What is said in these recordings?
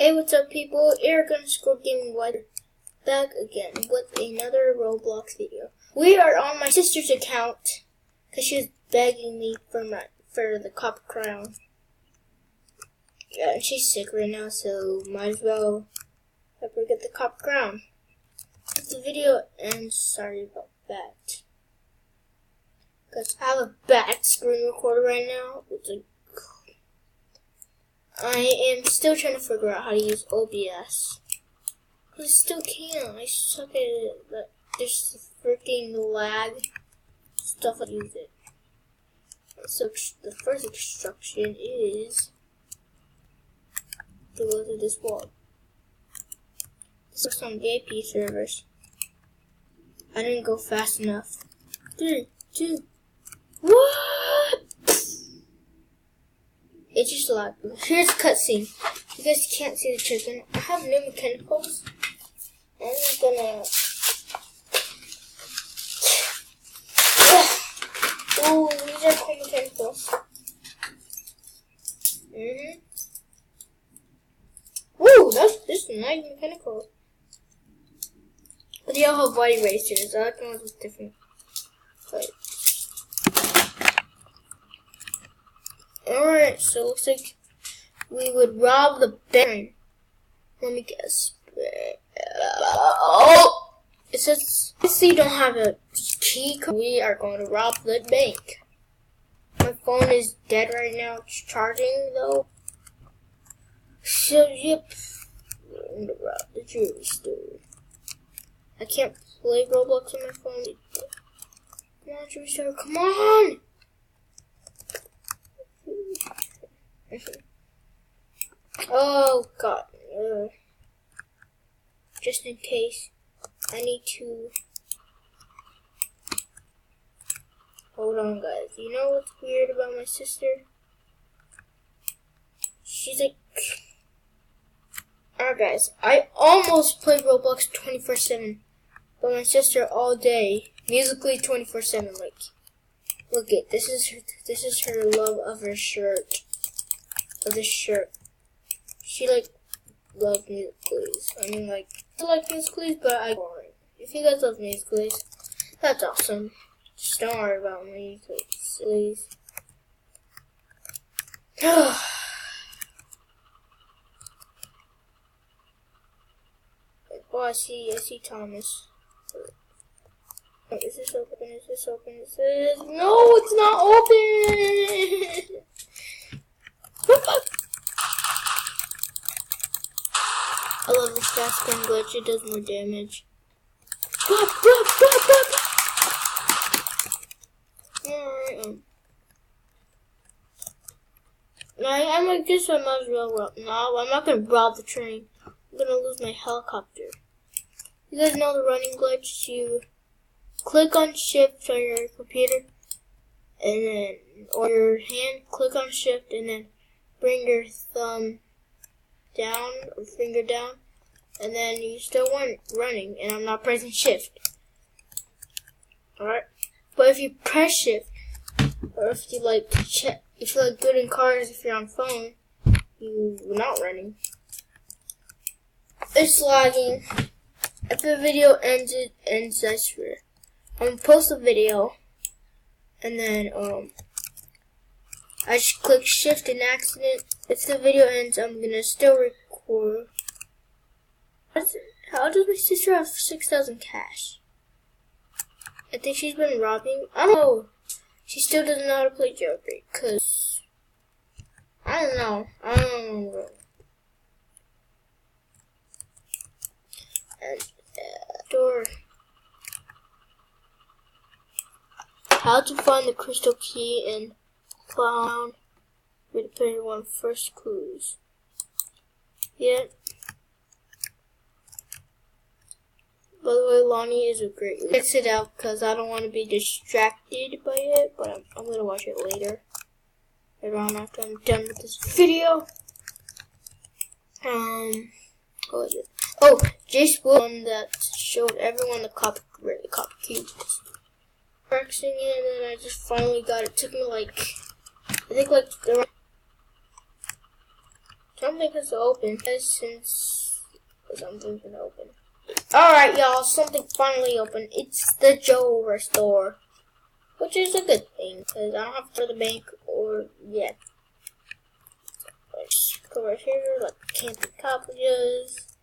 Hey, what's up, people? Eric_Gaming back again with another Roblox video. We are on my sister's account because she was begging me for the copper crown. Yeah, and she's sick right now, so might as well help her get the copper crown. If the video ends, sorry about that. Because I have a bad screen recorder right now. I am still trying to figure out how to use OBS. I still can't. I suck at it. But there's freaking lag stuff I use it. So the first instruction is to go to this wall. This looks on VIP servers. I didn't go fast enough. 3, 2, what? It just lagged. Here's a cutscene. You guys can't see the chicken. I have new mechanicals. I'm gonna. Oh, these are cool mechanicals. Woo, this is a nice mechanical. But they all have white erasers. I like the ones with different. Alright, so it looks like we would rob the bank. Let me guess. Oh! It says, since you don't have a key code, we are going to rob the bank. My phone is dead right now. It's charging though. So, yep. We're going to rob the jewelry store. I can't play Roblox on my phone. Come on, jewelry store. Come on! Oh god. Just in case, I need to. Hold on, guys. You know what's weird about my sister? She's like. Alright, guys. I almost played Roblox 24/7, but my sister all day, musically 24/7. Like, look it. This is her love of her shirt. Of this shirt. She like loves musicals. I mean, like, I like musicals, but I boring. If you guys love musicals, that's awesome. Just don't worry about me, please. Oh, I see Thomas. Is this open? Is this open? Is this? No, it's not open! I love this fast gun glitch, it does more damage. I guess I might as well rob. No, I'm not gonna rob the train. I'm gonna lose my helicopter. You guys know the running glitch? You click on shift on your computer, and then, or your hand, click on shift, and then bring your thumb down, or finger down, and then you still want running, and I'm not pressing shift. Alright? But if you press shift, or if you like check, if you like good in cars, if you're on phone, you're not running. It's lagging. If the video ends, it ends, I swear. I'm gonna post a video, and then, I just click shift in accident. If the video ends, I'm gonna still record. How does my sister have 6,000 cash? I think she's been robbing. I don't know. She still doesn't know how to play jailbreak, cause I don't know. And door. How to find the crystal key and found with player 1 first clues. Yeah. By the way, Lonnie is a great. Fix it out because I don't want to be distracted by it, but I'm gonna watch it later. Later on after I'm done with this video. What was it? Oh, Jace was one that showed everyone the copper cube. Practicing it, and then I just finally got it. It took me like, I think like Something has to open. Since something's gonna open. Alright, y'all, something finally opened. It's the Joe Restore. Which is a good thing, because I don't have to go to the bank or yet. Let's go right here, like can't be cockroaches.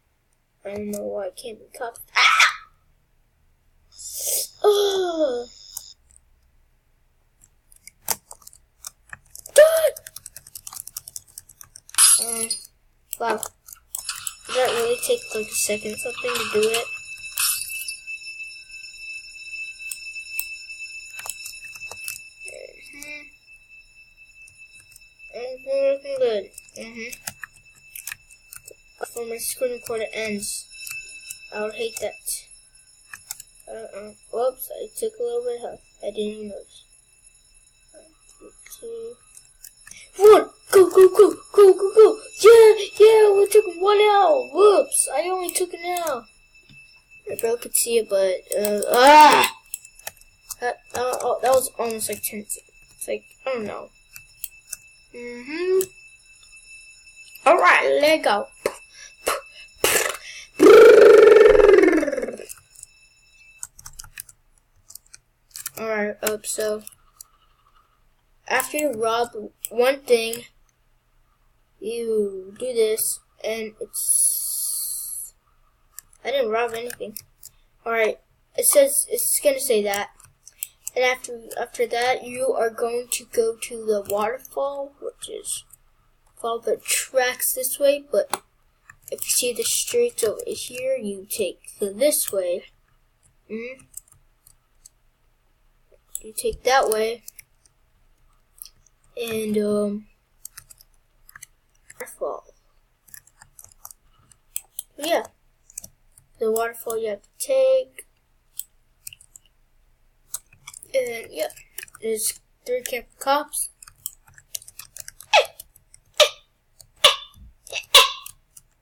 I don't know why it can't be cockroaches. Ah! Oh. Wow. Does that really take like a second or something to do it? Looking good. Before my screen recorder ends. I would hate that. Whoops, I took a little bit of health. I didn't even notice. 1, 2, 1! Go, go, go, go, go, go! Yeah, we took 1 out! Whoops, I only took an out. I barely could see it, but, that was almost like 10 seconds. It's like, I don't know. Alright, let go. Alright, so after you rob one thing, you do this, and it's... I didn't rob anything. Alright, it's gonna say that. And after that, you are going to go to the waterfall, which is follow the tracks this way. But if you see the streets over here, you take this way. You take that way, and waterfall. Yeah, the waterfall you have to take. And yeah, there's 3 camp cops.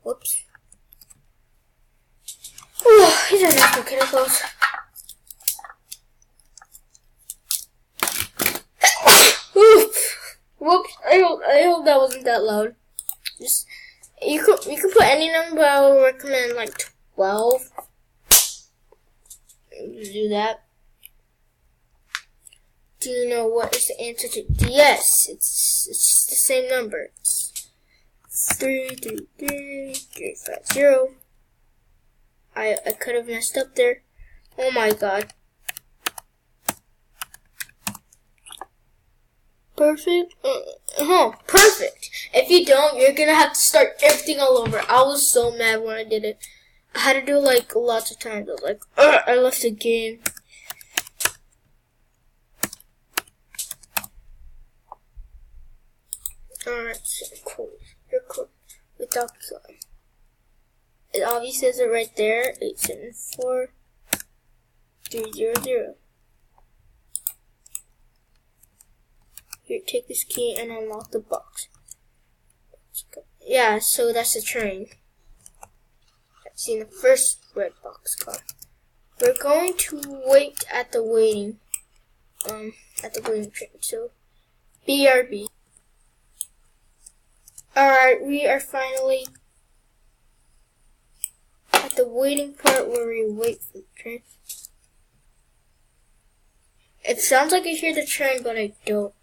Whoops. Oh, these are not good chemicals. Whoops. I hope that wasn't that loud. Just you could put any number, but I would recommend like 12. Do that. Do you know what is the answer to? Yes, it's the same number. It's 333-350. I could have messed up there. Oh my god. Perfect. Perfect. If you don't, you're gonna have to start everything all over. I was so mad when I did it. I had to do it like lots of times. I was like, I left the game. Alright, so cool. You're cool. Without gun. It obviously says it right there. 874-300. Here, take this key and unlock the box. Yeah, so that's the train. I've seen the first red box car. We're going to wait at the waiting train. So, BRB. Alright, we are finally at the waiting part where we wait for the train. It sounds like I hear the train, but I don't.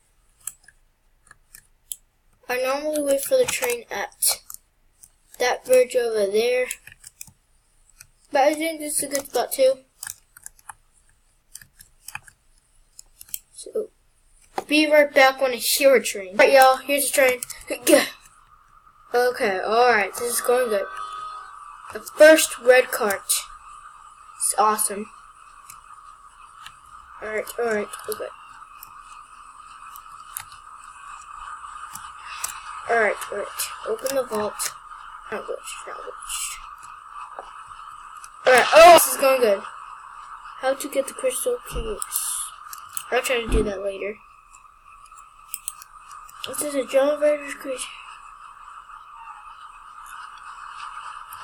I normally wait for the train at that bridge over there. But I think this is a good spot too. So, be right back when I hear a train. Alright y'all, here's the train. Okay, alright, this is going good. The first red cart. It's awesome. Alright, okay. Alright. Open the vault. Not glitch. Alright, this is going good. How to get the crystal keys. I'll try to do that later. This is a generator's creature.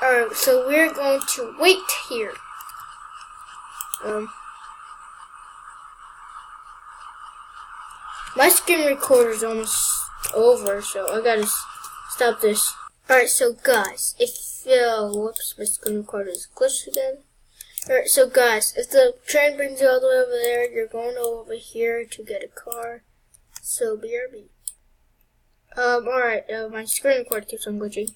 Alright, so we're going to wait here. My screen recorder is almost over, so I gotta stop this. Alright, so guys, if, whoops, my screen recorder is glitched again. Alright, so guys, if the train brings you all the way over there, you're going over here to get a car. So, BRB. Alright, my screen recorder keeps on glitching.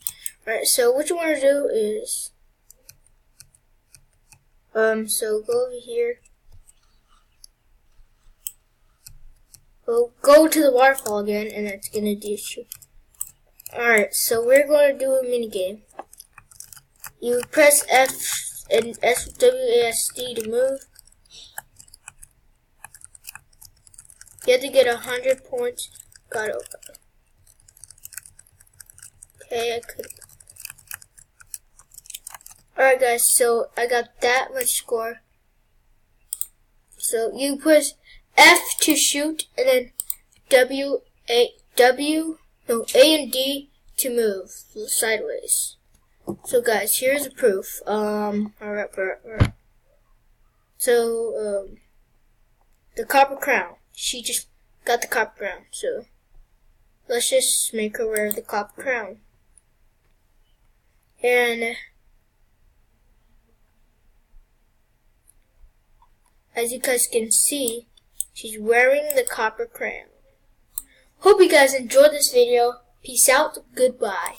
Alright, so what you want to do is, so go over here. Go to the waterfall again, and that's gonna do you. Alright, so we're going to do a mini game. You press F and WASD to move. You have to get 100 points. Got it. Okay, I could. Alright guys, so I got that much score. So you push F to shoot, and then A and D to move sideways. So guys, here's the proof. Alright. So, the copper crown. She just got the copper crown, so let's just make her wear the copper crown. And as you guys can see, she's wearing the copper crown. Hope you guys enjoyed this video. Peace out. Goodbye.